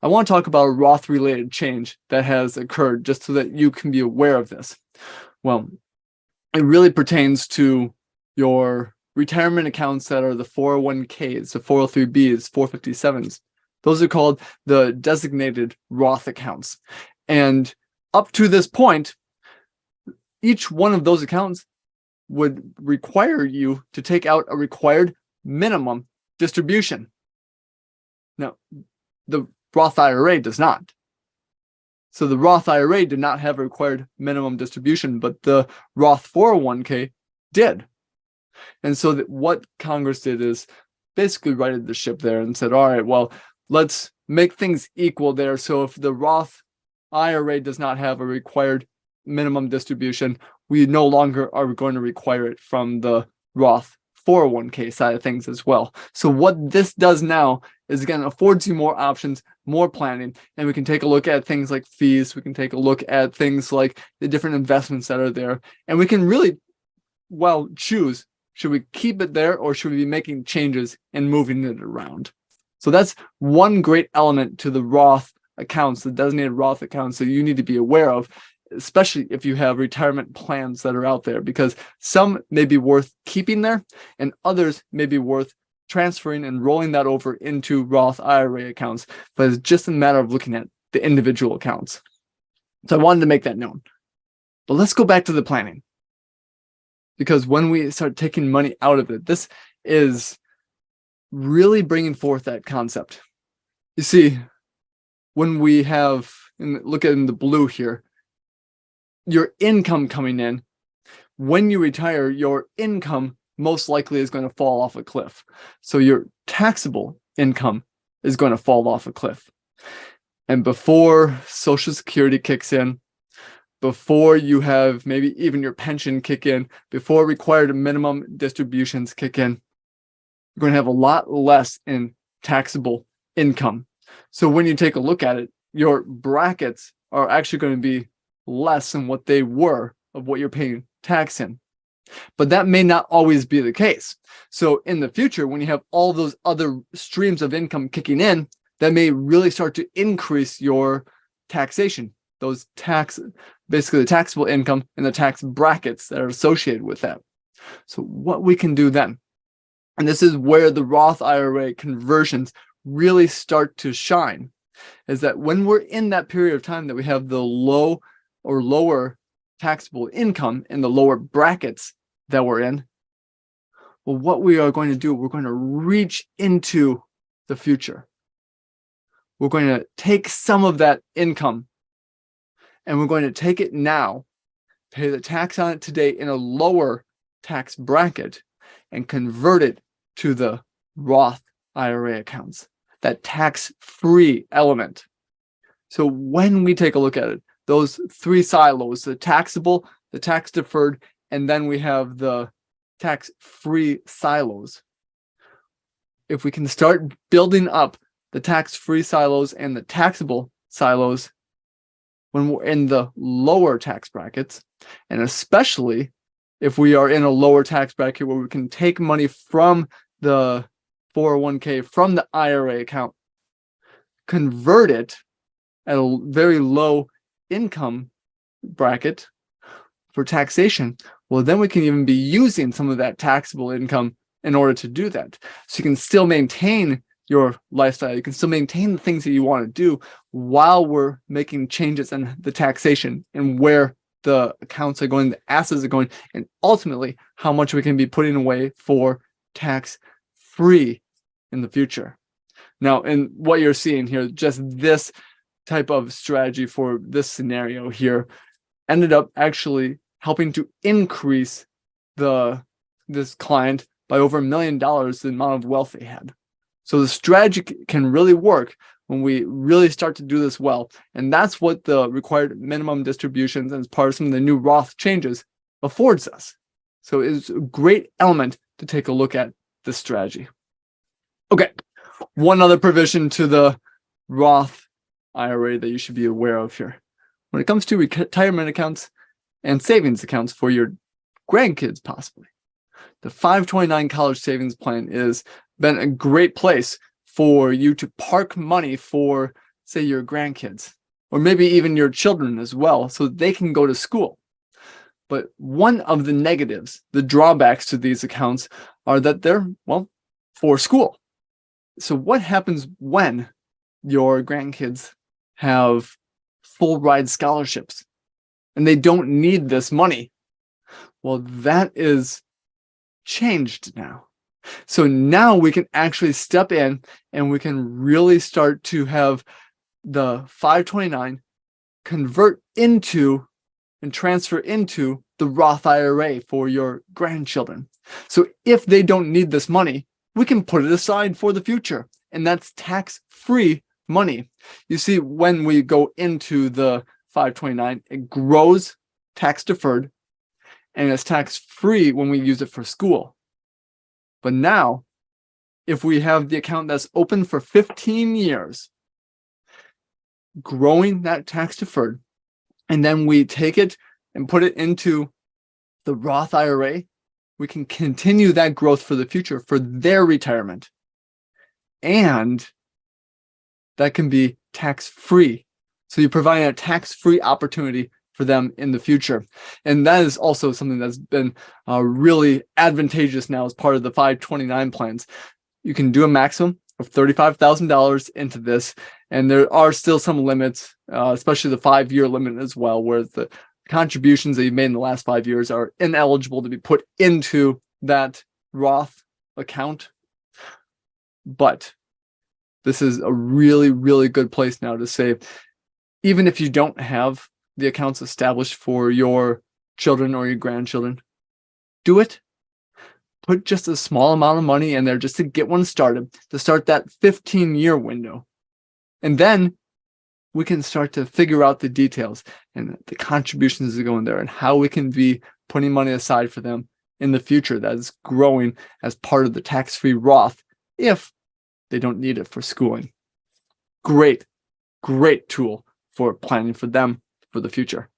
I want to talk about a Roth related change that has occurred just so that you can be aware of this. Well, it really pertains to your retirement accounts that are the 401ks, the 403bs, 457s. Those are called the designated Roth accounts. And up to this point, each one of those accounts would require you to take out a required minimum distribution. Now, the Roth IRA does not. So the Roth IRA did not have a required minimum distribution, but the Roth 401k did. And so what Congress did is basically righted the ship there and said, all right, well, let's make things equal there. So if the Roth IRA does not have a required minimum distribution, we no longer are going to require it from the Roth 401k side of things as well. So what this does now is, again, affords you more options, more planning, and we can take a look at things like fees. We can take a look at things like the different investments that are there, and we can really, well, choose, should we keep it there or should we be making changes and moving it around? So that's one great element to the Roth accounts, the designated Roth accounts, that you need to be aware of, especially if you have retirement plans that are out there, because some may be worth keeping there and others may be worth transferring and rolling that over into Roth IRA accounts. But it's just a matter of looking at the individual accounts. So I wanted to make that known. But let's go back to the planning, because when we start taking money out of it, this is really bringing forth that concept. You see, when we have, and look at in the blue here, your income coming in, when you retire, your income most likely is going to fall off a cliff. So your taxable income is going to fall off a cliff. And before Social Security kicks in, before you have maybe even your pension kick in, before required minimum distributions kick in, you're going to have a lot less in taxable income. So when you take a look at it, your brackets are actually going to be less than what they were of what you're paying tax in. But that may not always be the case. So in the future, when you have all those other streams of income kicking in, that may really start to increase your taxation, those basically the taxable income and the tax brackets that are associated with that. So what we can do then, and this is where the Roth IRA conversions really start to shine, is that when we're in that period of time that we have the low or lower taxable income in the lower brackets that we're in, well, what we are going to do, we're going to reach into the future. We're going to take some of that income and we're going to take it now, pay the tax on it today in a lower tax bracket, and convert it to the Roth IRA accounts, that tax-free element. So when we take a look at it, those three silos, the taxable, the tax deferred, and then we have the tax-free silos. If we can start building up the tax-free silos and the taxable silos when we're in the lower tax brackets, and especially if we are in a lower tax bracket where we can take money from the 401k, from the IRA account, convert it at a very low income bracket for taxation, well, then we can even be using some of that taxable income in order to do that. So you can still maintain your lifestyle. You can still maintain the things that you want to do while we're making changes in the taxation and where the accounts are going, the assets are going, and ultimately how much we can be putting away for tax-free in the future. Now, in what you're seeing here, just this type of strategy for this scenario here ended up actually helping to increase this client by over $1 million, the amount of wealth they had. So the strategy can really work when we really start to do this well. And that's what the required minimum distributions and as part of some of the new Roth changes affords us. So it's a great element to take a look at this strategy. Okay, one other provision to the Roth IRA that you should be aware of here. When it comes to retirement accounts and savings accounts for your grandkids, possibly, the 529 college savings plan has been a great place for you to park money for say, your grandkids, or maybe even your children as well, so they can go to school. But one of the negatives, the drawbacks to these accounts, are that they're, well, for school. So what happens when your grandkids have full ride scholarships and they don't need this money? Well, that is changed now. So now we can actually step in and we can really start to have the 529 convert into and transfer into the Roth IRA for your grandchildren. So if they don't need this money, we can put it aside for the future, and that's tax-free money. You see, when we go into the 529, it grows tax-deferred, and it's tax-free when we use it for school. But now, if we have the account that's open for 15 years, growing that tax-deferred, and then we take it and put it into the Roth IRA, we can continue that growth for the future for their retirement. And that can be tax-free. So you provide a tax-free opportunity for them in the future. And that is also something that's been really advantageous now as part of the 529 plans. You can do a maximum of $35,000 into this, and there are still some limits, especially the 5-year limit as well, where the contributions that you've made in the last 5 years are ineligible to be put into that Roth account. But this is a really, really good place now to say, even if you don't have the accounts established for your children or your grandchildren, do it. Put just a small amount of money in there just to get one started, to start that 15-year window. And then we can start to figure out the details and the contributions that go in there and how we can be putting money aside for them in the future that is growing as part of the tax-free Roth if they don't need it for schooling. Great, great tool for planning for them for the future.